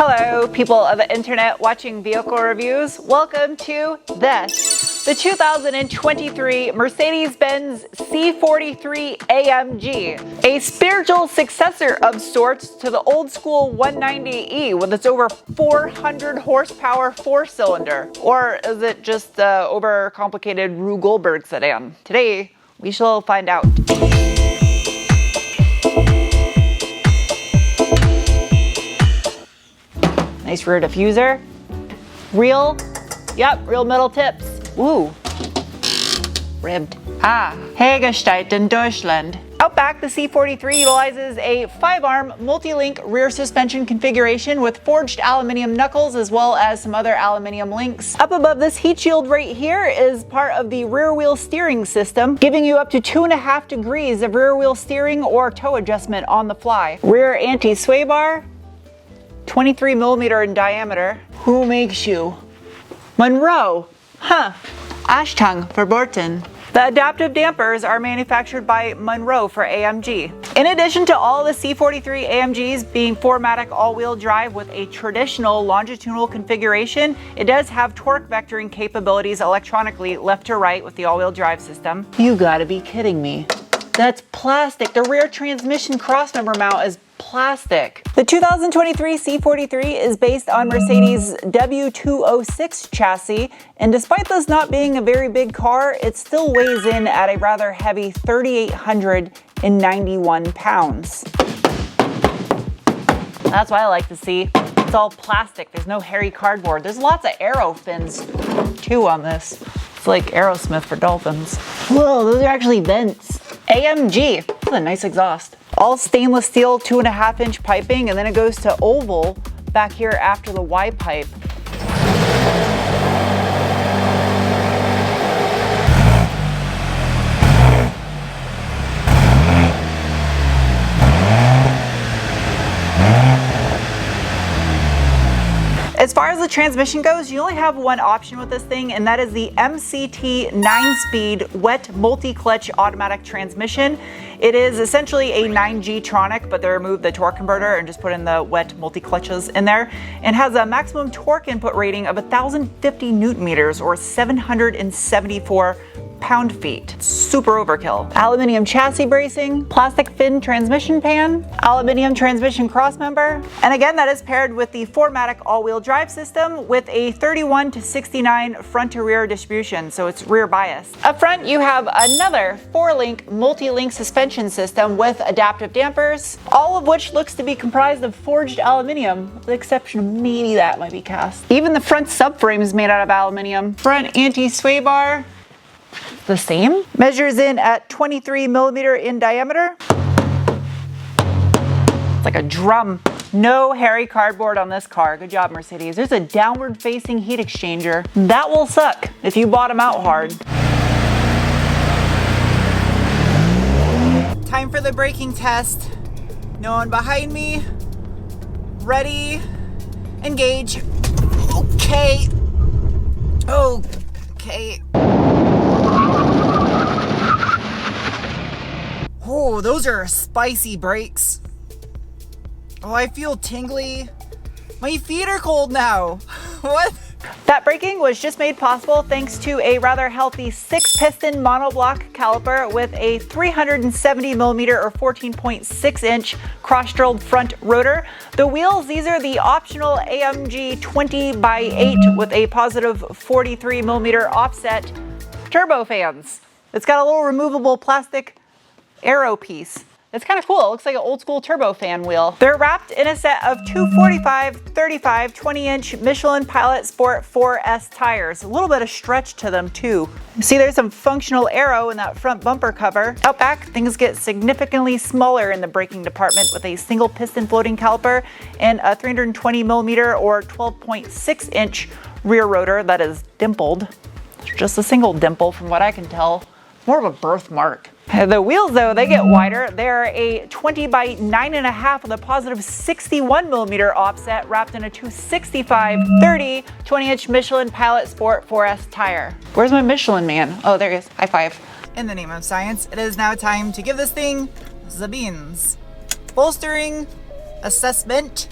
Hello, people of the internet watching vehicle reviews. Welcome to this, the 2023 Mercedes-Benz C43 AMG, a spiritual successor of sorts to the old school 190E with its over 400 horsepower four-cylinder. Or is it just the overcomplicated Rube Goldberg sedan? Today, we shall find out. Nice rear diffuser. Real metal tips. Ooh. Ribbed. Hergestellt in Deutschland. Out back, the C43 utilizes a 5-arm multi-link rear suspension configuration with forged aluminum knuckles as well as some other aluminum links. Up above this heat shield right here is part of the rear wheel steering system, giving you up to 2.5 degrees of rear wheel steering or toe adjustment on the fly. Rear anti-sway bar, 23 millimeter in diameter. Who makes you? Monroe. Ashtung verboten. The adaptive dampers are manufactured by Monroe for AMG. In addition to all the C43 AMGs being 4MATIC all-wheel drive with a traditional longitudinal configuration, it does have torque vectoring capabilities electronically left to right with the all-wheel drive system. You gotta be kidding me. That's plastic. The rear transmission crossmember mount is plastic. The 2023 C43 is based on Mercedes W206 chassis, and despite this not being a very big car, it still weighs in at a rather heavy 3,891 pounds. That's what I like to see. It's all plastic. There's no hairy cardboard. There's lots of aero fins too on this. It's like Aerosmith for dolphins. Whoa, those are actually vents. AMG. That's a nice exhaust. All stainless steel 2.5-inch piping, and then it goes to oval back here after the Y pipe. As far as the transmission goes, you only have one option with this thing, and that is the MCT 9-speed wet multi-clutch automatic transmission. It is essentially a 9G-tronic, but they removed the torque converter and just put in the wet multi-clutches in there, and has a maximum torque input rating of 1,050 newton meters or 774 pound-feet. Super overkill. Aluminium chassis bracing, plastic fin transmission pan, aluminium transmission crossmember, and again that is paired with the 4MATIC all-wheel drive system with a 31-69 front to rear distribution, so it's rear bias. Up front you have another 4-link multi-link suspension system with adaptive dampers, all of which looks to be comprised of forged aluminium, with the exception of maybe that might be cast. Even the front subframe is made out of aluminium. Front anti-sway bar, the same. Measures in at 23 millimeter in diameter. It's like a drum. No hairy cardboard on this car. Good job, Mercedes. There's a downward facing heat exchanger. That will suck if you bottom out hard. Time for the braking test. No one behind me. Ready, engage. Okay. Oh, those are spicy brakes. Oh, I feel tingly. My feet are cold now. What? That braking was just made possible thanks to a rather healthy 6-piston monoblock caliper with a 370 millimeter or 14.6-inch cross-drilled front rotor. The wheels, these are the optional AMG 20x8 with a positive 43 millimeter offset turbofans. It's got a little removable plastic aero piece. It's kind of cool. It looks like an old school turbofan wheel. They're wrapped in a set of 245, 35, 20-inch Michelin Pilot Sport 4S tires. A little bit of stretch to them too. See, there's some functional aero in that front bumper cover. Out back, things get significantly smaller in the braking department with a single piston floating caliper and a 320 millimeter or 12.6-inch rear rotor that is dimpled. It's just a single dimple from what I can tell. More of a birthmark. The wheels though, they get wider. They're a 20 by 9.5 with a positive 61 millimeter offset wrapped in a 265 30 20-inch Michelin Pilot Sport 4S tire. Where's my Michelin man? Oh, there he is. High five. In the name of science, it is now time to give this thing the beans. Bolstering assessment.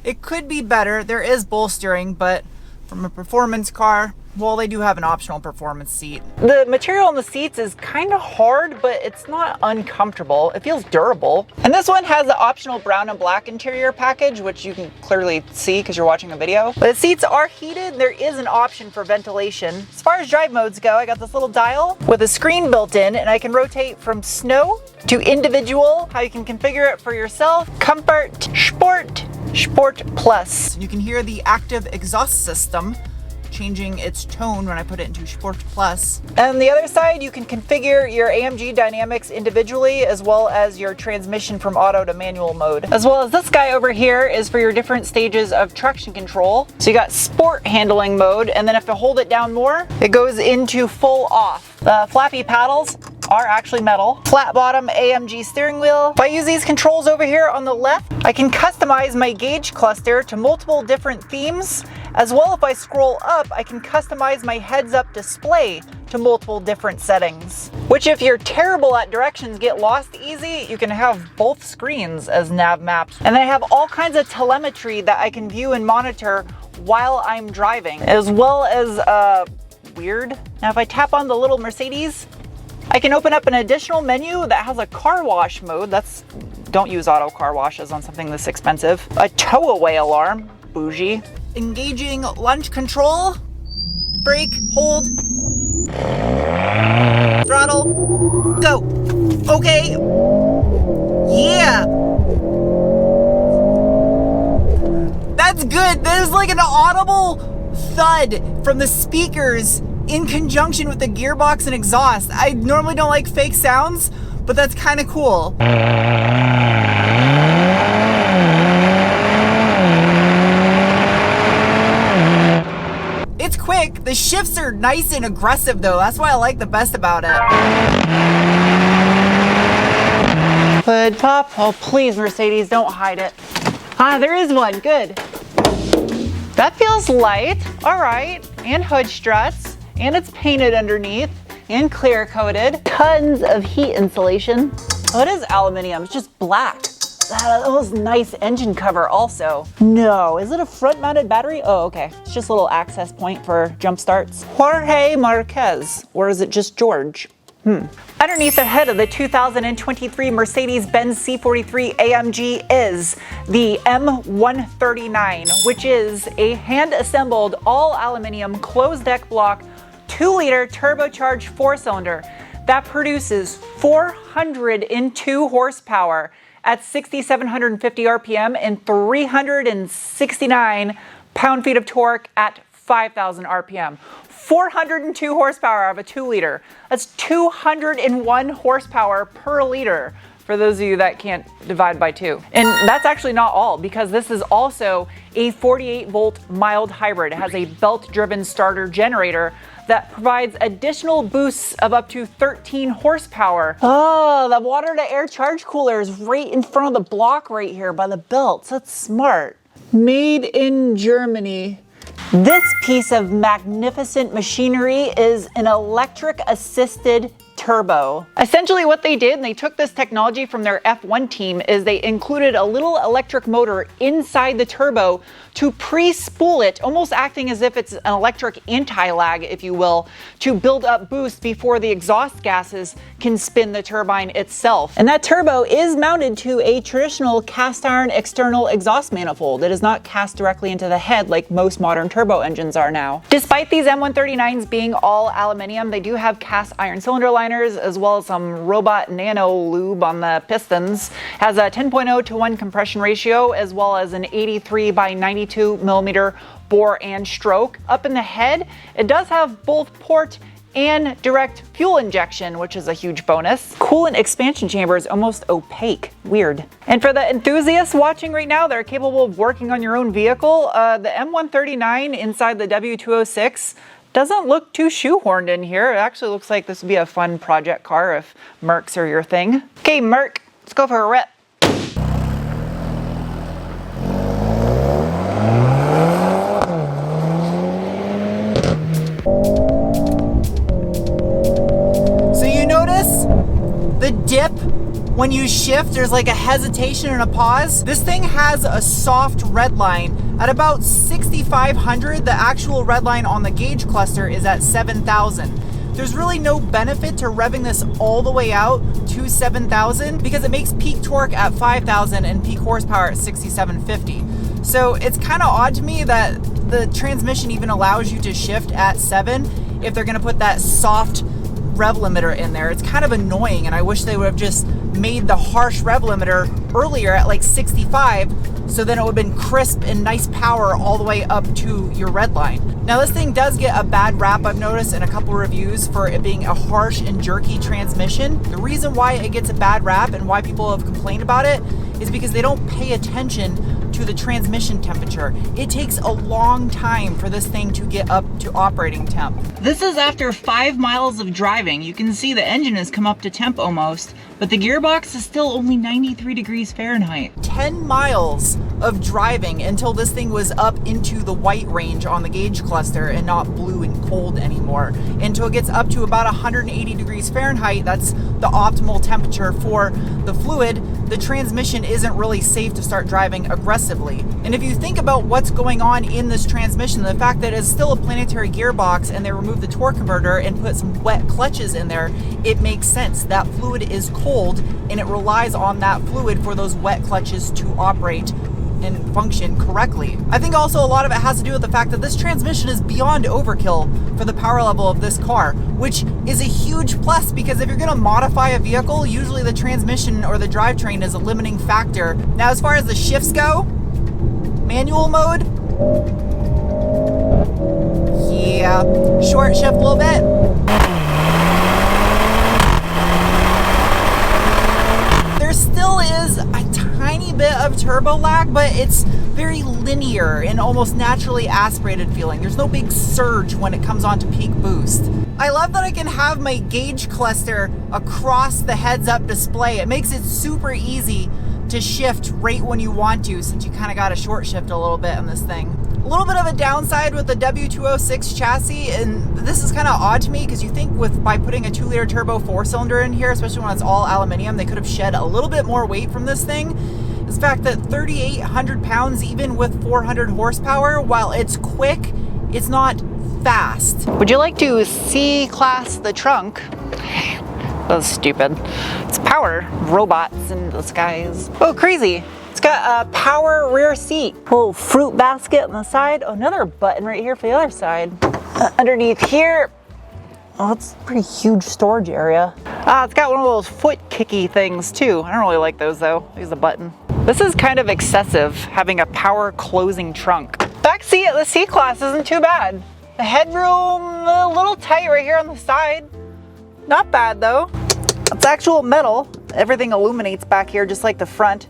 It could be better. There is bolstering, but from a performance car, well, they do have an optional performance seat. The material on the seats is kind of hard, but it's not uncomfortable. It feels durable. And this one has the optional brown and black interior package, which you can clearly see because you're watching a video. But the seats are heated. There is an option for ventilation. As far as drive modes go, I got this little dial with a screen built in, and I can rotate from snow to individual, how you can configure it for yourself, comfort, sport plus. You can hear the active exhaust system changing its tone when I put it into Sport Plus. And on the other side, you can configure your AMG dynamics individually, as well as your transmission from auto to manual mode. As well as this guy over here is for your different stages of traction control. So you got sport handling mode, and then if you hold it down more, it goes into full off. The flappy paddles are actually metal. Flat bottom AMG steering wheel. If I use these controls over here on the left, I can customize my gauge cluster to multiple different themes. As well, if I scroll up, I can customize my heads-up display to multiple different settings. Which, if you're terrible at directions, get lost easy, you can have both screens as nav maps. And I have all kinds of telemetry that I can view and monitor while I'm driving, as well as weird. Now, if I tap on the little Mercedes, I can open up an additional menu that has a car wash mode. Don't use auto car washes on something this expensive. A tow away alarm, bougie. Engaging launch control, brake, hold, throttle, go. Okay, yeah. That's good. There's like an audible thud from the speakers in conjunction with the gearbox and exhaust. I normally don't like fake sounds, but that's kind of cool. It's quick. The shifts are nice and aggressive though. That's why I like the best about it. Hood pop. Oh, please, Mercedes, don't hide it. Ah, there is one. Good. That feels light. All right. And hood struts. And it's painted underneath and clear coated. Tons of heat insulation. Oh, it is aluminum. It's just black. That was nice engine cover also. No, is it a front mounted battery? Oh, okay. It's just a little access point for jump starts. Jorge Marquez, or is it just George? Underneath the hood of the 2023 Mercedes-Benz C43 AMG is the M139, which is a hand-assembled all-aluminum closed-deck block 2-liter turbocharged 4-cylinder that produces 402 horsepower at 6,750 RPM and 369 pound-feet of torque at 5,000 RPM. 402 horsepower out of a 2-liter. That's 201 horsepower per liter for those of you that can't divide by 2. And that's actually not all, because this is also a 48-volt mild hybrid. It has a belt-driven starter generator that provides additional boosts of up to 13 horsepower. Oh, the water-to-air charge cooler is right in front of the block right here by the belts. That's smart. Made in Germany. This piece of magnificent machinery is an electric-assisted turbo. Essentially what they did, and they took this technology from their F1 team, is they included a little electric motor inside the turbo to pre-spool it, almost acting as if it's an electric anti-lag, if you will, to build up boost before the exhaust gases can spin the turbine itself. And that turbo is mounted to a traditional cast iron external exhaust manifold. It is not cast directly into the head like most modern turbo engines are now. Despite these M139s being all aluminum, they do have cast iron cylinder liners as well as some robot nano lube on the pistons. Has a 10.0 to 1 compression ratio as well as an 83 by 92 millimeter bore and stroke. Up in the head, it does have both port and direct fuel injection, which is a huge bonus. Coolant expansion chamber is almost opaque. Weird. And for the enthusiasts watching right now that are capable of working on your own vehicle, the M139 inside the W206 doesn't look too shoehorned in here. It actually looks like this would be a fun project car if Mercs are your thing. Okay, Merc, let's go for a rip. So you notice the dip when you shift, there's like a hesitation and a pause. This thing has a soft red line at about 6,500. The actual red line on the gauge cluster is at 7,000. There's really no benefit to revving this all the way out to 7,000 because it makes peak torque at 5,000 and peak horsepower at 6,750. So it's kind of odd to me that the transmission even allows you to shift at 7 if they're going to put that soft rev limiter in there. It's kind of annoying, and I wish they would have just made the harsh rev limiter earlier at like 65, so then it would have been crisp and nice power all the way up to your red line. Now this thing does get a bad rap, I've noticed in a couple reviews, for it being a harsh and jerky transmission. The reason why it gets a bad rap and why people have complained about it is because they don't pay attention to the transmission temperature. It takes a long time for this thing to get up to operating temp. This is after 5 miles of driving. You can see the engine has come up to temp almost, but the gearbox is still only 93 degrees Fahrenheit. 10 miles of driving until this thing was up into the white range on the gauge cluster and not blue and cold anymore. Until it gets up to about 180 degrees Fahrenheit, that's the optimal temperature for the fluid. The transmission isn't really safe to start driving aggressively. And if you think about what's going on in this transmission, the fact that it's still a planetary gearbox and they removed the torque converter and put some wet clutches in there, it makes sense. That fluid is cold and it relies on that fluid for those wet clutches to operate and function correctly. I think also a lot of it has to do with the fact that this transmission is beyond overkill for the power level of this car, which is a huge plus because if you're going to modify a vehicle, usually the transmission or the drivetrain is a limiting factor. Now, as far as the shifts go, manual mode, yeah, short shift a little bit. There still is a tiny bit of turbo lag, but it's very linear and almost naturally aspirated feeling. There's no big surge when it comes on to peak boost. I love that I can have my gauge cluster across the heads-up display. It makes it super easy to shift right when you want to, since you kind of got to short shift a little bit on this thing. A little bit of a downside with the W206 chassis, and this is kind of odd to me because you think by putting a 2-liter turbo 4-cylinder in here, especially when it's all aluminum, they could have shed a little bit more weight from this thing. Is the fact that 3,800 pounds, even with 400 horsepower, while it's quick, it's not fast. Would you like to C-class the trunk? That was stupid. It's power robots in the skies. Oh, crazy. It's got a power rear seat. Little fruit basket on the side. Oh, another button right here for the other side. Underneath here, oh, it's a pretty huge storage area. It's got one of those foot kicky things too. I don't really like those though. There's a button. This is kind of excessive, having a power closing trunk. Back seat at the C-Class isn't too bad. The headroom, a little tight right here on the side. Not bad though. It's actual metal. Everything illuminates back here just like the front.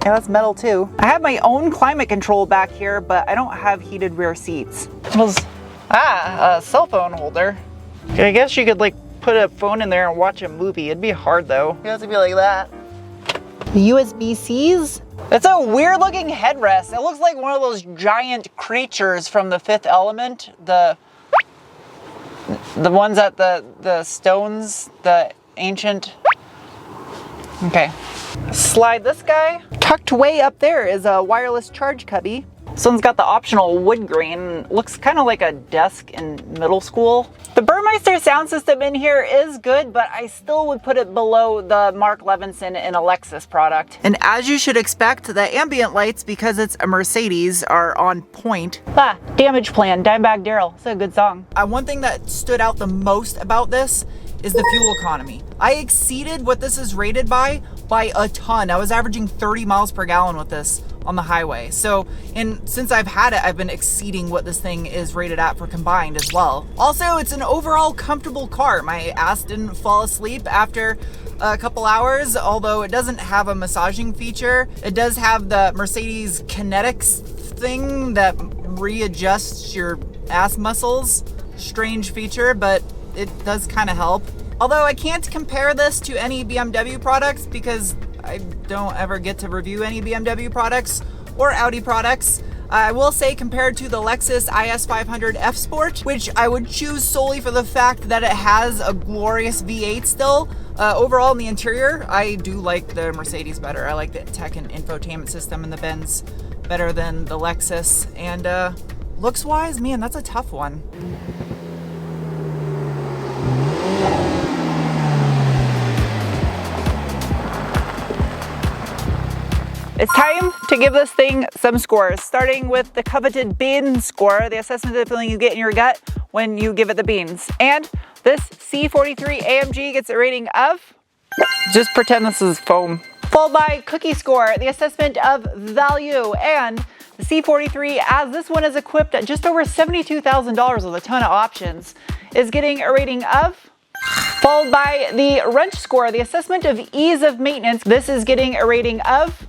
Yeah, that's metal too. I have my own climate control back here, but I don't have heated rear seats. A cell phone holder. I guess you could like put a phone in there and watch a movie. It'd be hard though. It has to be like that. The USB-Cs? It's a weird looking headrest. It looks like one of those giant creatures from The Fifth Element. The ones at the stones, the ancient. Okay. Slide this guy. Tucked way up there is a wireless charge cubby. This one's got the optional wood grain. Looks kind of like a desk in middle school. The Burmeister sound system in here is good, but I still would put it below the Mark Levinson and a Lexus product. And as you should expect, the ambient lights, because it's a Mercedes, are on point. Damage Plan, Dimebag Darrell. It's a good song. One thing that stood out the most about this is the fuel economy. I exceeded what this is rated by a ton. I was averaging 30 miles per gallon with this on the highway. So, and since I've had it, I've been exceeding what this thing is rated at for combined as well. Also, it's an overall comfortable car. My ass didn't fall asleep after a couple hours, although it doesn't have a massaging feature. It does have the Mercedes Kinetics thing that readjusts your ass muscles. Strange feature, but it does kind of help. Although I can't compare this to any BMW products because I don't ever get to review any BMW products or Audi products. I will say compared to the Lexus IS500 F Sport, which I would choose solely for the fact that it has a glorious V8 still, Overall in the interior, I do like the Mercedes better. I like the tech and infotainment system in the Benz better than the Lexus. And looks wise, man, that's a tough one. It's time to give this thing some scores, starting with the coveted bean score, the assessment of the feeling you get in your gut when you give it the beans. And this C43 AMG gets a rating of, just pretend this is foam. Followed by cookie score, the assessment of value. And the C43, as this one is equipped at just over $72,000 with a ton of options, is getting a rating of, followed by the wrench score, the assessment of ease of maintenance. This is getting a rating of.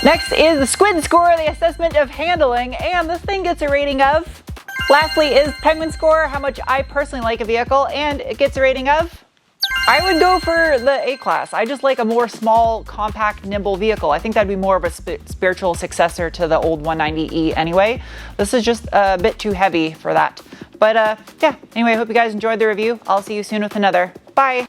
Next is the squid score, the assessment of handling, and this thing gets a rating of. Lastly is penguin score, how much I personally like a vehicle, and it gets a rating of. I would go for the A-Class. I just like a more small, compact, nimble vehicle. I think that'd be more of a spiritual successor to the old 190E anyway. This is just a bit too heavy for that. But yeah, anyway, I hope you guys enjoyed the review. I'll see you soon with another. Bye.